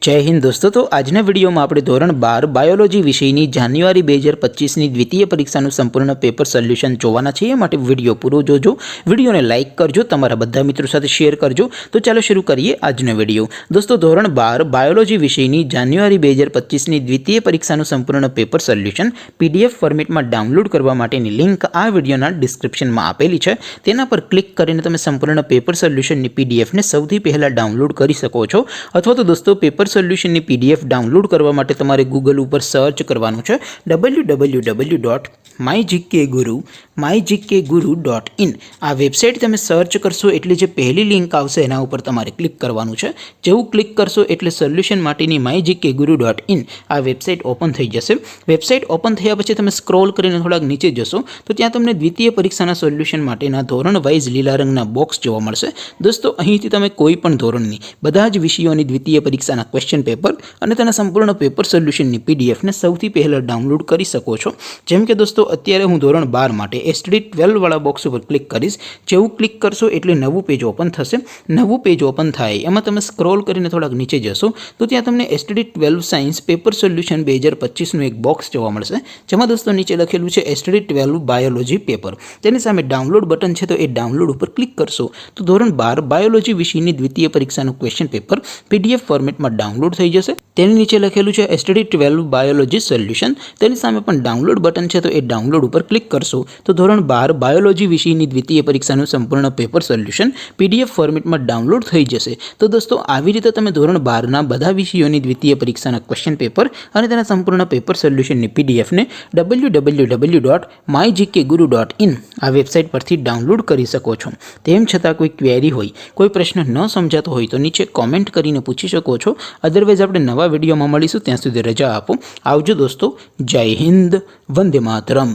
जय हिंद दोस्तों। तो आजना वीडियो में આપણે ધોરણ 12 બાયોલોજી વિષયની જાન્યુઆરી 2025 ની દ્વિતીય પરીક્ષાનું સંપૂર્ણ પેપર સોલ્યુશન જોવાના છે। માટે વિડિયો પૂરો જોજો, વિડિયોને લાઈક કરજો, તમારા બધા મિત્રો સાથે શેર કરજો। તો ચાલો શરૂ કરીએ આજનો વિડિયો। દોસ્તો ધોરણ 12 બાયોલોજી વિષયની જાન્યુઆરી 2025 ની દ્વિતીય પરીક્ષાનું સંપૂર્ણ પેપર સોલ્યુશન પીડીએફ ફોર્મેટમાં ડાઉનલોડ કરવા માટેની લિંક આ વિડિયોના ડિસ્ક્રિપ્શનમાં આપેલી છે। તેના પર ક્લિક કરીને તમે સંપૂર્ણ પેપર સોલ્યુશનની પીડીએફને સૌથી પહેલા ડાઉનલોડ કરી શકો છો। અથવા તો દોસ્તો પેપર સોલ્યુશન ની પીડીએફ ડાઉનલોડ કરવા માટે તમારે ગૂગલ ઉપર સર્ચ કરવાનું છે www.mygkguru.in। આ વેબસાઇટ તમે સર્ચ કરશો એટલે જે પહેલી લિંક આવશે એના ઉપર તમારે ક્લિક કરવાનું છે। જેવું ક્લિક કરશો એટલે સોલ્યુશન માટેની mygkguru.in આ વેબસાઇટ ઓપન થઈ જશે। વેબસાઇટ ઓપન થયા પછી તમે સ્ક્રોલ કરીને થોડાક નીચે જશો તો ત્યાં તમને દ્વિતીય પરીક્ષાના સોલ્યુશન માટેના ધોરણ વાઇઝ લીલા રંગના બોક્સ જોવા મળશે। દોસ્તો અહીંથી તમે કોઈ પણ ધોરણની બધા જ વિષયોની દ્વિતીય પરીક્ષાના ક્વેશ્ચન પેપર અને તેના સંપૂર્ણ પેપર સોલ્યુશનની પીડીએફને સૌથી પહેલા ડાઉનલોડ કરી શકો છો। જેમ કે દોસ્તો અત્યારે હું ધોરણ 12 માટે એસટીડી 12 વાળા બોક્સ ઉપર ક્લિક કરીશ। જેવું ક્લિક કરશો એટલે નવું પેજ ઓપન થશે। નવું પેજ ઓપન થાય એમાં તમે સ્ક્રોલ કરીને થોડાક નીચે જશો તો ત્યાં તમને એસટીડી 12 સાયન્સ પેપર સોલ્યુશન 2025 નું એક બોક્સ જોવા મળશે। જેમાં દોસ્તો નીચે લખેલું છે એસટીડી 12 બાયોલોજી પેપર। તેની સામે ડાઉનલોડ બટન છે તો એ ડાઉનલોડ ઉપર ક્લિક કરશો તો ધોરણ 12 બાયોલોજી વિષયની દ્વિતીય પરીક્ષાનું ક્વેશ્ચન પેપર પીડીએફ ફોર્મેટમાં ડાઉનલોડ થઈ જશે। તેની નીચે લખેલું છે એસટીડી 12 બાયોલોજી સોલ્યુશન। તેની સામે પણ ડાઉનલોડ બટન છે તો એ ડાઉનલોડ ઉપર ક્લિક કરશો તો ધોરણ 12 બાયોલોજી વિષયની દ્વિતીય પરીક્ષાનું સંપૂર્ણ પેપર સોલ્યુશન પીડીએફ ફોર્મેટમાં ડાઉનલોડ થઈ જશે। તો દોસ્તો આવી રીતે તમે ધોરણ 12ના બધા વિષયોની દ્વિતીય પરીક્ષાના ક્વેશ્ચન પેપર અને તેના સંપૂર્ણ પેપર સોલ્યુશનની પીડીએફને www.mygkguru.in આ વેબસાઇટ પરથી ડાઉનલોડ કરી શકો છો। તેમ છતાં કોઈ ક્વેરી હોય, કોઈ પ્રશ્ન ન સમજાતો હોય તો નીચે કોમેન્ટ કરીને પૂછી શકો છો। અદરવાઇઝ આપણે નવા વિડીયોમાં મળીશું, ત્યાં સુધી રજા આપો। આવજો દોસ્તો। જય હિન્દ, વંદે માતરમ।